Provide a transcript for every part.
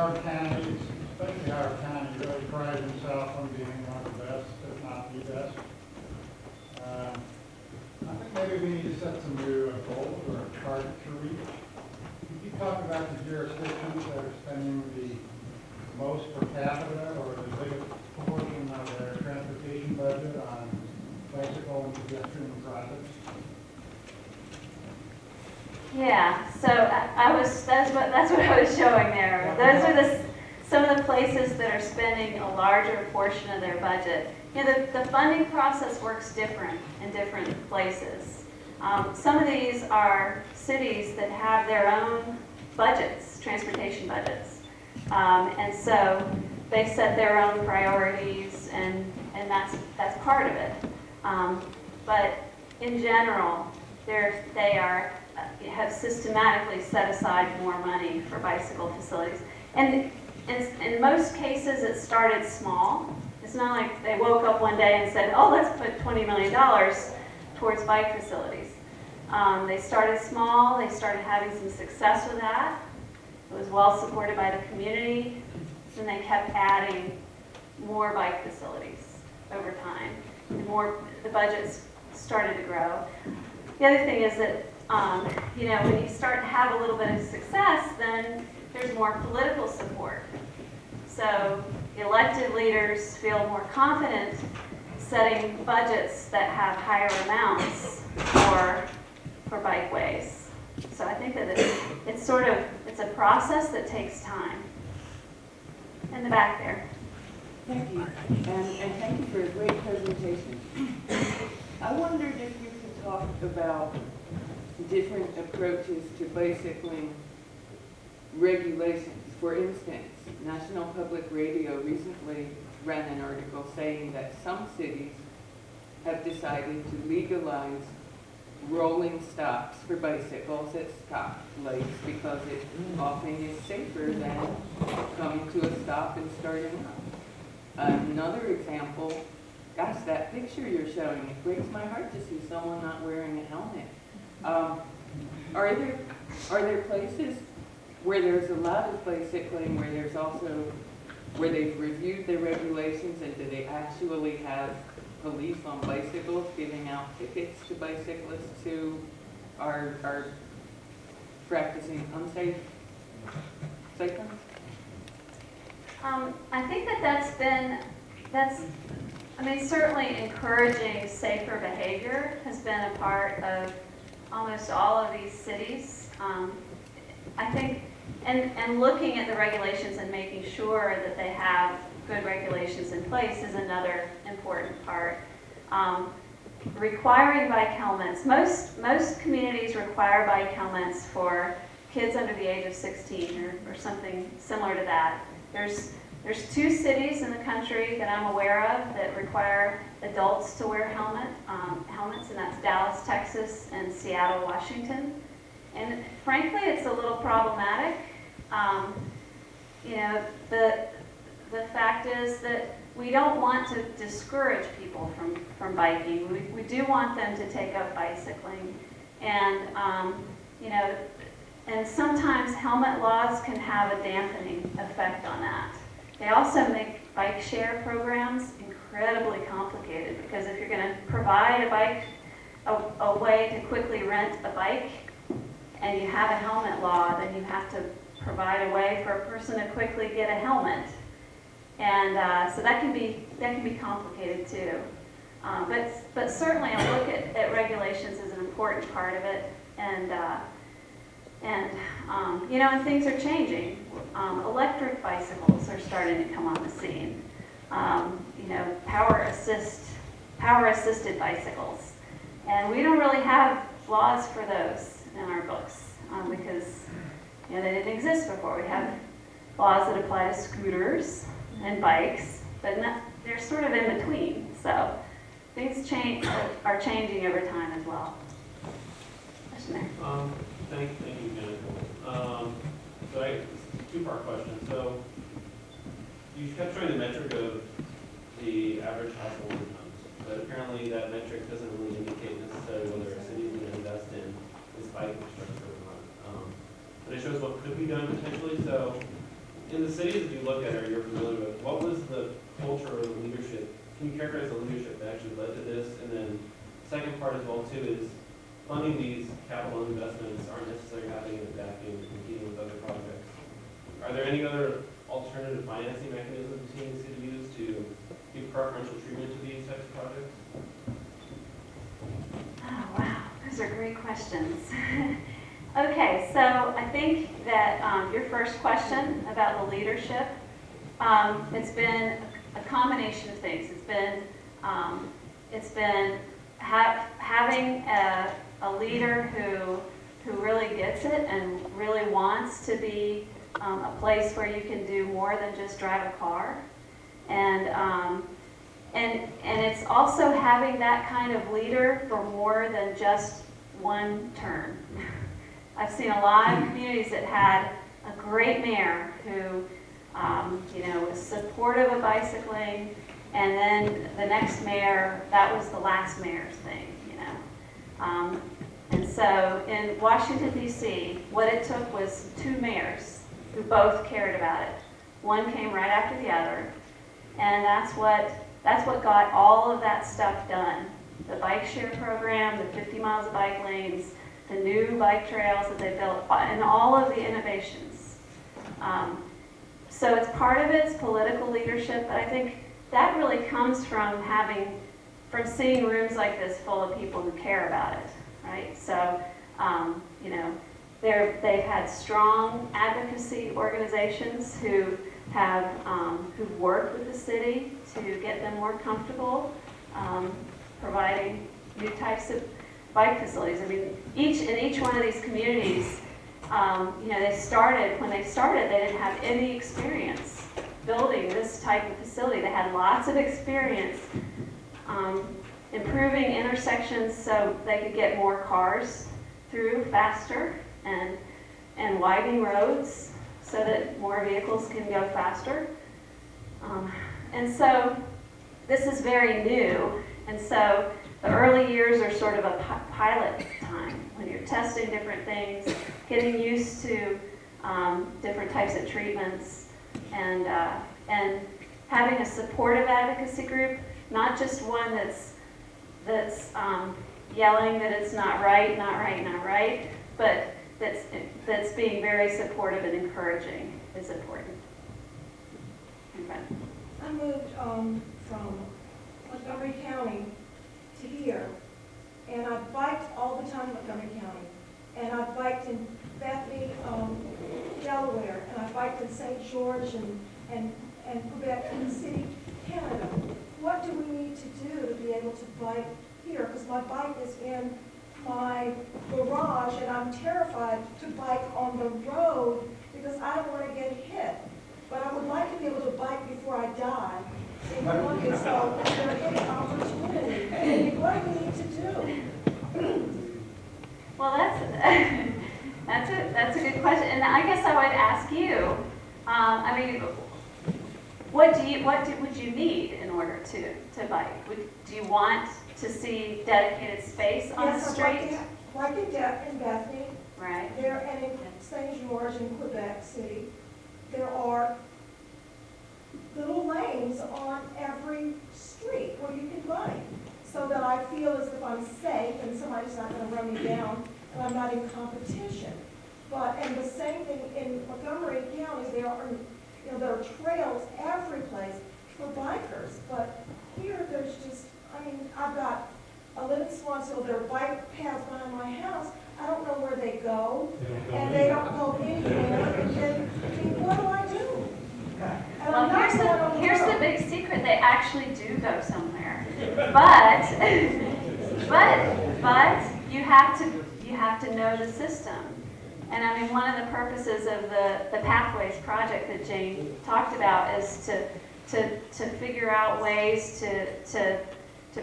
Howard County, especially Howard County, really prides himself on being one of the best, if not the best. I think maybe we need to set some new goals or a target to reach. You talk about the jurisdictions that are spending the most per capita or the biggest portion of their transportation budget on bicycle and pedestrian projects. Yeah, so that's what I was showing there. Those are some of the places that are spending a larger portion of their budget. You know, the funding process works different in different places. Some of these are cities that have their own budgets, transportation budgets. And so they set their own priorities, and that's part of it. But in general, they have systematically set aside more money for bicycle facilities. And in most cases, it started small. It's not like they woke up one day and said, oh, let's put $20 million towards bike facilities. They started small. They started having some success with that. It was well supported by the community. And they kept adding more bike facilities over time. The budgets started to grow. The other thing is that you know, when you start to have a little bit of success, then there's more political support. So elected leaders feel more confident setting budgets that have higher amounts for bikeways. So I think that it's a process that takes time. In the back there. Thank you, and thank you for a great presentation. I wondered if you could talk about different approaches to bicycling regulations. For instance, National Public Radio recently ran an article saying that some cities have decided to legalize rolling stops for bicycles at stoplights because it often is safer than coming to a stop and starting up. Another example, gosh, that picture you're showing, it breaks my heart to see someone not wearing a helmet. Are there places where there's a lot of bicycling, where they've reviewed the regulations, and do they actually have police on bicycles giving out tickets to bicyclists who are practicing unsafe cycling? I think certainly encouraging safer behavior has been a part of almost all of these cities. I think, and looking at the regulations and making sure that they have good regulations in place is another important part. Requiring bike helmets. Most communities require bike helmets for kids under the age of 16 or something similar to that. There's 2 cities in the country that I'm aware of that require adults to wear helmets, and that's Dallas, Texas, and Seattle, Washington. And frankly, it's a little problematic. You know, the fact is that we don't want to discourage people from biking. We do want them to take up bicycling, and you know, and sometimes helmet laws can have a dampening effect on that. They also make bike share programs incredibly complicated, because if you're going to provide a way to quickly rent a bike, and you have a helmet law, then you have to provide a way for a person to quickly get a helmet, and so that can be complicated too. But certainly a look at regulations is an important part of it, and you know, and things are changing. Electric bicycles are starting to come on the scene. You know, power assisted bicycles, and we don't really have laws for those in our books because you know, they didn't exist before. We have laws that apply to scooters and bikes, but they're sort of in between. So things are changing over time as well. Question there. Thank you, Jennifer. So two-part question. So you kept showing the metric of the average household incomes, but apparently that metric doesn't really indicate necessarily whether a city is going to invest in this bike infrastructure or not. But it shows what could be done potentially. So in the cities that you look at or you're familiar with, what was the culture or the leadership? Can you characterize the leadership that actually led to this? And then second part as well too is funding these capital investments aren't necessarily happening in a vacuum and competing with other projects. Are there any other alternative financing mechanisms teams could use to give preferential treatment to these types of projects? Oh, wow, those are great questions. Okay, so I think that your first question about the leadership, it's been a combination of things. It's been having a leader who really gets it and really wants to be a place where you can do more than just drive a car, and it's also having that kind of leader for more than just one term. I've seen a lot of communities that had a great mayor who, was supportive of bicycling, and then the next mayor, that was the last mayor's thing, And so in Washington, D.C., what it took was two mayors who both cared about it. One came right after the other, and that's what got all of that stuff done. The bike share program, the 50 miles of bike lanes, the new bike trails that they built, and all of the innovations. So it's part of it's political leadership, but I think that really comes from seeing rooms like this full of people who care about it, right? So, they've had strong advocacy organizations who work with the city to get them more comfortable, providing new types of bike facilities. I mean, in each one of these communities, when they started, they didn't have any experience building this type of facility. They had lots of experience improving intersections so they could get more cars through faster, and widening roads so that more vehicles can go faster. And so this is very new, and so the early years are sort of a pilot time when you're testing different things, getting used to different types of treatments, and having a supportive advocacy group, not just one that's yelling that it's not right, but that's being very supportive and encouraging is important. Okay. I moved from Montgomery County to here, and I biked all the time in Montgomery County, and I biked in Bethany, Delaware, and I biked in St. George and Quebec City, Canada. What do we need to do to be able to bike here? Because my bike is in my garage, and I'm terrified to bike on the road because I don't want to get hit. But I would like to be able to bike before I die in Columbia, so is there any opportunity? What do we need to do? Well, that's a good question, and I guess I would ask you. What would you need in order to bike? Do you want to see dedicated space on the street? Yes, like in Bethany. Right. There, and in St. George in Quebec City, there are little lanes on every street where you can bike, so that I feel as if I'm safe and somebody's not going to run me down and I'm not in competition. And the same thing in Montgomery County, there are trails every place for bikers, but here there's just, I live in Swansville, there are bike paths behind my house. I don't know where they go, and they don't go anywhere, and then, what do I do? And Well, here's the big secret. They actually do go somewhere, but you have to know the system. And one of the purposes of the Pathways project that Jane talked about is to figure out ways to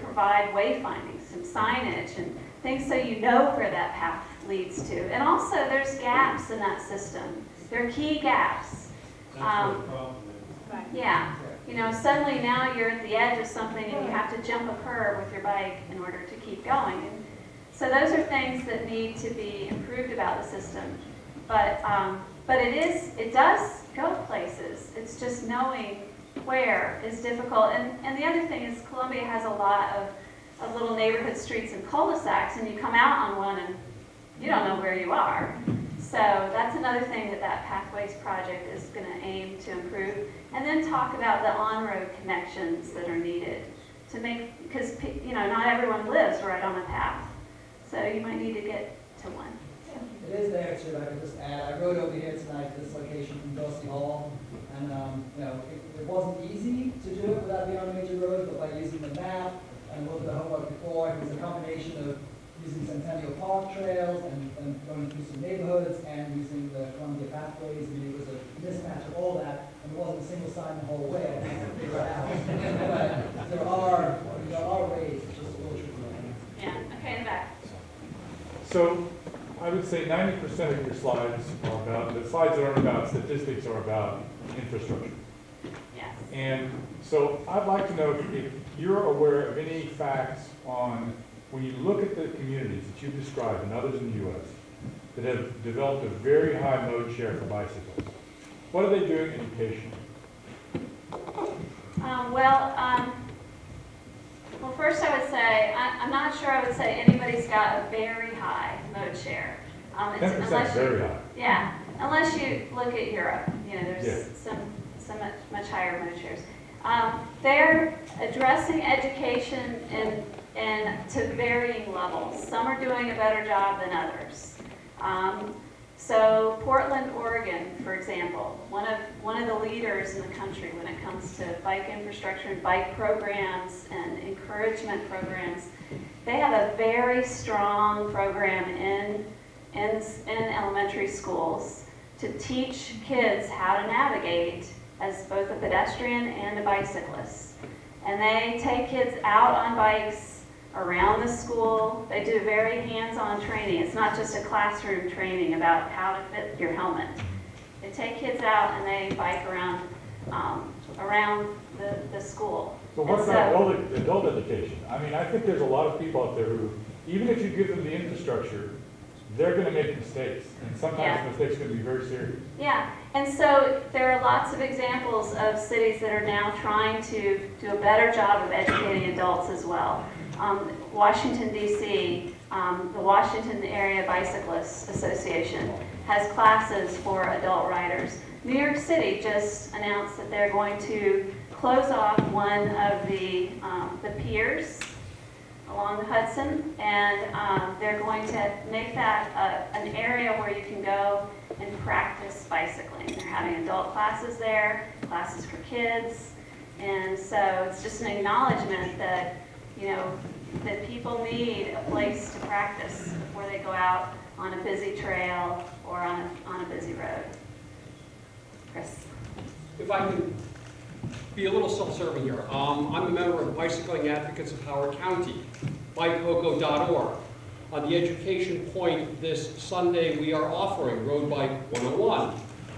provide wayfinding, some signage and things so you know where that path leads to. And also there's gaps in that system. There are key gaps. That's where the problem is. Yeah. Suddenly now you're at the edge of something and you have to jump a curb with your bike in order to keep going. And so those are things that need to be improved about the system. But it does go places. It's just knowing where is difficult. And the other thing is Columbia has a lot of little neighborhood streets and cul-de-sacs, and you come out on one and you don't know where you are. So that's another thing that Pathways project is going to aim to improve. And then talk about the on-road connections that are needed to make, because not everyone lives right on a path. So you might need to get to one. It is there too, I could just add, I rode over here tonight to this location from Dorsey Hall, and it wasn't easy to do it without being on a major road, but by using the map and a little bit of homework before, it was a combination of using Centennial Park trails and going through some neighborhoods and using the Columbia Pathways. I mean, it was a mismatch of all that, and there wasn't a single sign the whole way. I had to figure it out. But there are ways, it's just a little tricky. Yeah, okay, in the back. So I would say 90% of your slides are about, the slides that aren't about statistics are about infrastructure. Yes. And so I'd like to know if you're aware of any facts on, when you look at the communities that you've described and others in the U.S. that have developed a very high mode share for bicycles, what are they doing educationally? Well, first I would say, I'm not sure I would say anybody's got a very high mode share. 10% very high. Yeah, unless you look at Europe, there's Yeah. some much higher mode shares. They're addressing education and to varying levels. Some are doing a better job than others. So Portland, Oregon, for example, one of the leaders in the country when it comes to bike infrastructure and bike programs and encouragement programs, they have a very strong program in elementary schools to teach kids how to navigate as both a pedestrian and a bicyclist. And they take kids out on bikes around the school. They do very hands-on training. It's not just a classroom training about how to fit your helmet. They take kids out and they bike around the school. So what's that adult education? I mean, I think there's a lot of people out there who, even if you give them the infrastructure, they're going to make mistakes. And sometimes mistakes can be very serious. Yeah, and so there are lots of examples of cities that are now trying to do a better job of educating adults as well. Washington, D.C., the Washington Area Bicyclists Association has classes for adult riders. New York City just announced that they're going to close off one of the piers along the Hudson, and they're going to make that an area where you can go and practice bicycling. They're having adult classes there, classes for kids, and so it's just an acknowledgement that that people need a place to practice before they go out on a busy trail or on a busy road. Chris. If I can be a little self-serving here. I'm a member of Bicycling Advocates of Howard County, bikehoco.org. On the education point, this Sunday we are offering Road Bike 101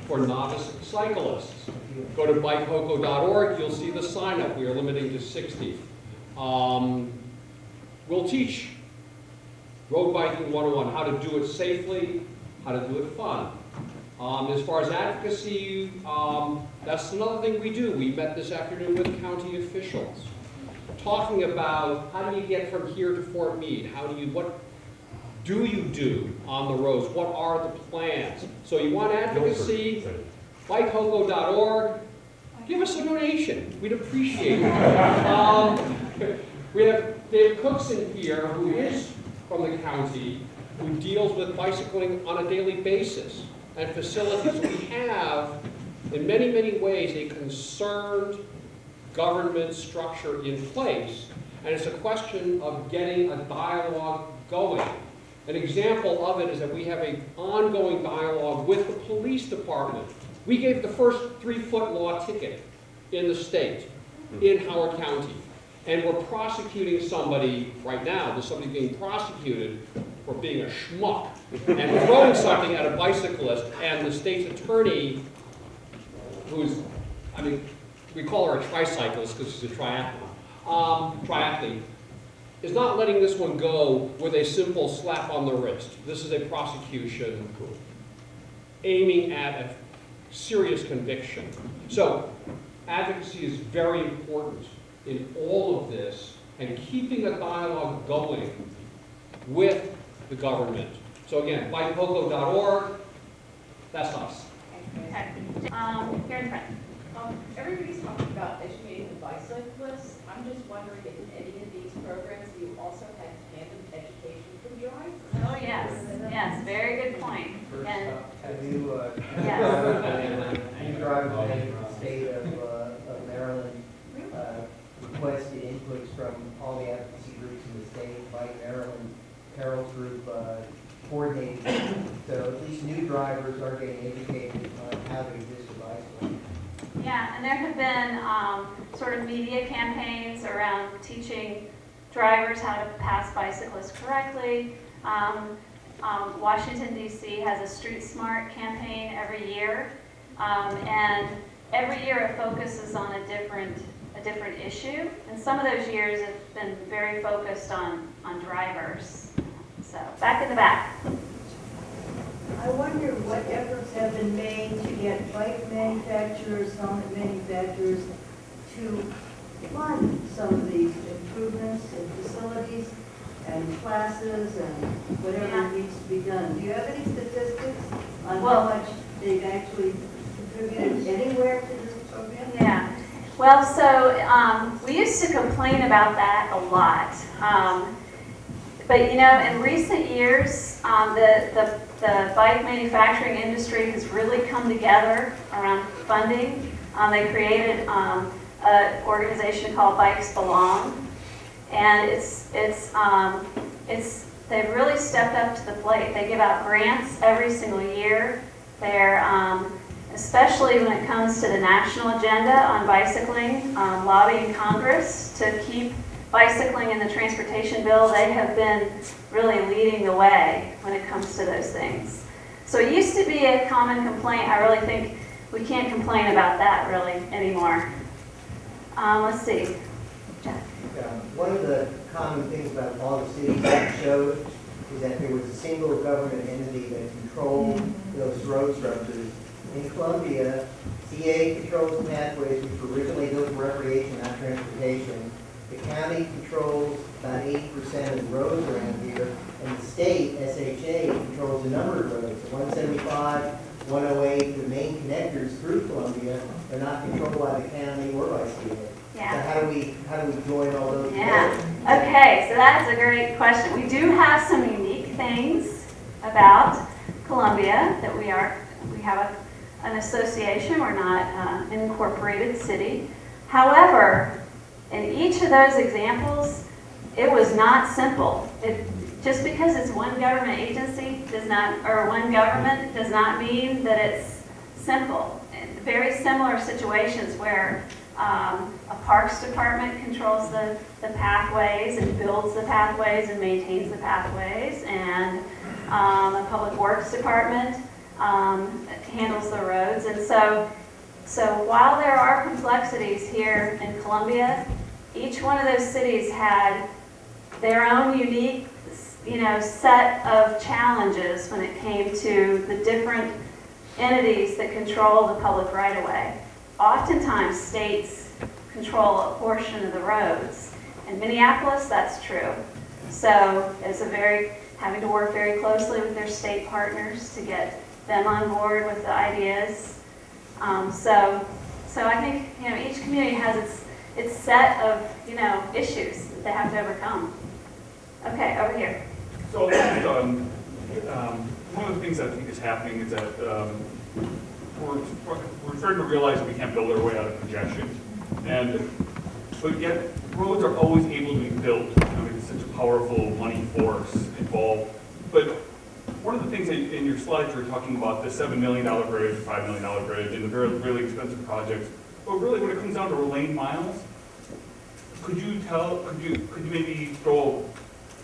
for novice cyclists. Go to bikehoco.org, you'll see the sign up. We are limiting to 60. We'll teach Road Biking 101, how to do it safely, how to do it fun. As far as advocacy, that's another thing we do. We met this afternoon with county officials, talking about how do you get from here to Fort Meade? What do you do on the roads? What are the plans? So you want advocacy, bikehoco.org, give us a donation. We'd appreciate it. We have Dave Cookson here, who is from the county, who deals with bicycling on a daily basis and facilities. We have, in many, many ways, a concerned government structure in place, and it's a question of getting a dialogue going. An example of it is that we have an ongoing dialogue with the police department. We gave the first 3-foot law ticket in the state, in Howard County. And we're prosecuting somebody right now. There's somebody being prosecuted for being a schmuck and throwing something at a bicyclist. And the state's attorney, who's, we call her a tricyclist because she's a triathlete, is not letting this one go with a simple slap on the wrist. This is a prosecution aiming at serious conviction. So advocacy is very important in all of this, and keeping a dialogue going with the government. So again, bikepoco.org, that's us. Okay. Here in front. Everybody's talking about educating the bicyclists. I'm just wondering if in any of these programs you also had tandem education for drivers. Oh, yes, yes, very good point. And, Have you, yes. any drivers in the state of Maryland requested inputs from all the advocacy groups in the state, like Maryland Carol's group coordinated, so at least new drivers are getting educated on how to resist a bicycle. Yeah, and there have been sort of media campaigns around teaching drivers how to pass bicyclists correctly. Washington, D.C. has a Street Smart campaign every year, and every year it focuses on a different issue, and some of those years have been very focused on drivers. So, back in the back. I wonder what efforts have been made to get bike manufacturers, helmet manufacturers to fund some of these improvements in facilities and classes and whatever needs to be done. Do you have any statistics on how much they've actually contributed anywhere to this program? Yeah. Well, so we used to complain about that a lot. But you know, in recent years, the bike manufacturing industry has really come together around funding. They created an organization called Bikes Belong, and they've really stepped up to the plate. They give out grants every single year. They're especially when it comes to the national agenda on bicycling, lobbying Congress to keep bicycling in the transportation bill. They have been really leading the way when it comes to those things. So it used to be a common complaint. I really think we can't complain about that really anymore. Let's see. Jack. One of the common things about all the cities that showed is that there was a single government entity that controlled those road structures. In Columbia, CA controls the pathways, which were originally built for recreation, not transportation. The county controls about 80% of the roads around here, and the state, SHA, controls a number of roads. 175, 108, the main connectors through Columbia are not controlled by the county or by CA. Yeah. So how do we join all those Yeah. together? Okay, so that is a great question. We do have some unique things about Columbia that we have an association. We're not an incorporated city. However, in each of those examples, it was not simple. Just because it's one government agency or one government does not mean that it's simple. Very similar situations where a parks department controls the pathways and builds the pathways and maintains the pathways, and a public works department handles the roads. And so while there are complexities here in Columbia, each one of those cities had their own unique, set of challenges when it came to the different entities that control the public right-of-way. Oftentimes, states control a portion of the roads. In Minneapolis, that's true. So it's having to work very closely with their state partners to get them on board with the ideas. So I think each community has its set of issues that they have to overcome. Okay, over here. So one of the things I think is happening is that we're starting to realize we can't build our way out of congestion, but yet roads are always able to be built. It's such a powerful money force involved. But one of the things in your slides, you were talking about the $7 million bridge, $5 million bridge, and the really expensive projects. But really, when it comes down to lane miles, could you maybe throw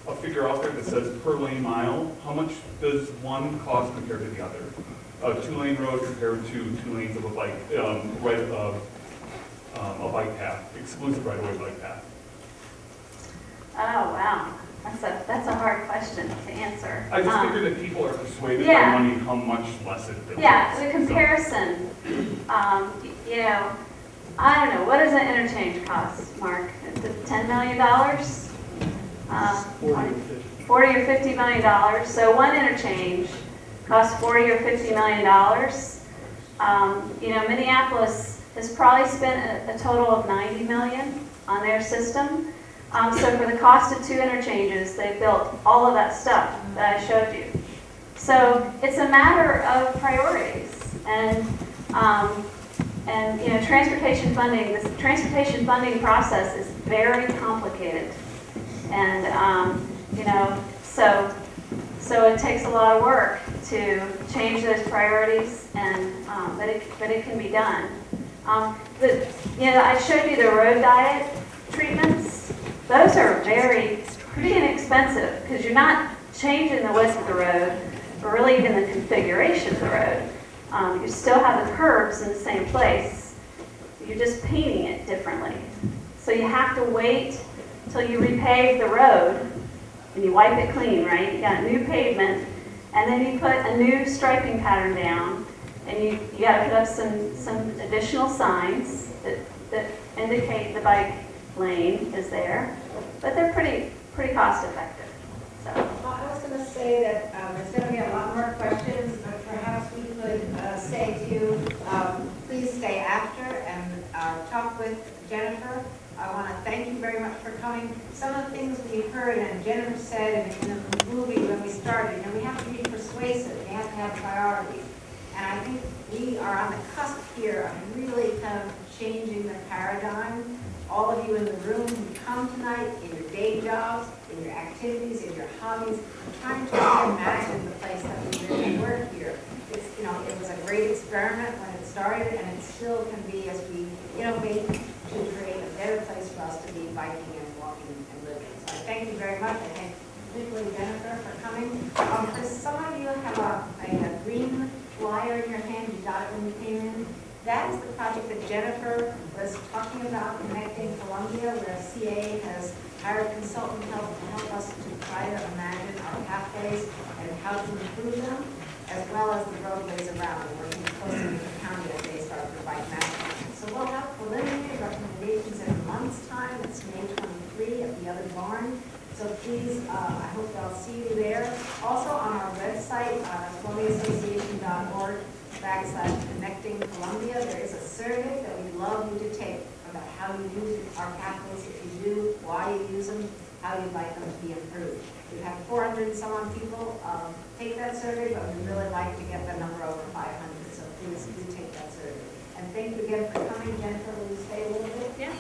a figure out there that says per lane mile, how much does one cost compared to the other? A 2-lane road compared to 2 lanes of a bike, a bike path, exclusive right-of-way bike path. Oh wow, that's a hard question to answer. I just figure that people are persuaded by Yeah. money how much less it bills. Yeah, the comparison, you know, I don't know, what does an interchange cost, Mark? Is it $10 million? 40 or $50 million. So one interchange costs $40 or $50 million. You know, Minneapolis has probably spent a total of $90 million on their system. So for the cost of 2 interchanges, they built all of that stuff that I showed you. So it's a matter of priorities, and you know, transportation funding. This transportation funding process is very complicated, and you know, so it takes a lot of work to change those priorities, and but it can be done. You know, I showed you the road diet treatments. Those are pretty inexpensive because you're not changing the width of the road, or really even the configuration of the road. You still have the curbs in the same place. You're just painting it differently. So you have to wait till you repave the road and you wipe it clean, right? You got new pavement, and then you put a new striping pattern down, and you got to put up some additional signs that indicate the bike lane is there, but they're pretty cost effective. So. Well, I was going to say that there's going to be a lot more questions, but perhaps we could say to you, please stay after and talk with Jennifer. I want to thank you very much for coming. Some of the things we heard and Jennifer said in the movie when we started, we have to be persuasive, we have to have priorities. And I think we are on the cusp here of really kind of changing the paradigm. All of you in the room who come tonight, in your day jobs, in your activities, in your hobbies, trying to reimagine the place that we live and work here. It's, you know, it was a great experiment when it started, and it still can be as we innovate to create a better place for us to be biking and walking and living. So I thank you very much. I thank particularly Jennifer for coming. For some of you have a green flyer in your hand. You got it when you came in. That is the project that Jennifer was talking about, Connecting Columbia, where CA has hired consultant help to help us to try to imagine our pathways and how to improve them, as well as the roadways around, working closely with the county as they start to bike master. So we'll have preliminary recommendations in a month's time. It's May 23 at the other barn. So please, I hope I'll see you there. Also on our website, ColumbiaAssociation.org/Connecting Columbia, there is a survey that we'd love you to take about how you use our pathways, if you do, why you use them, how you'd like them to be improved. We've had 400 and some odd people take that survey, but we'd really like to get the number over 500, so please do take that survey. And thank you again for coming. Jennifer, will you stay a little bit? Yes.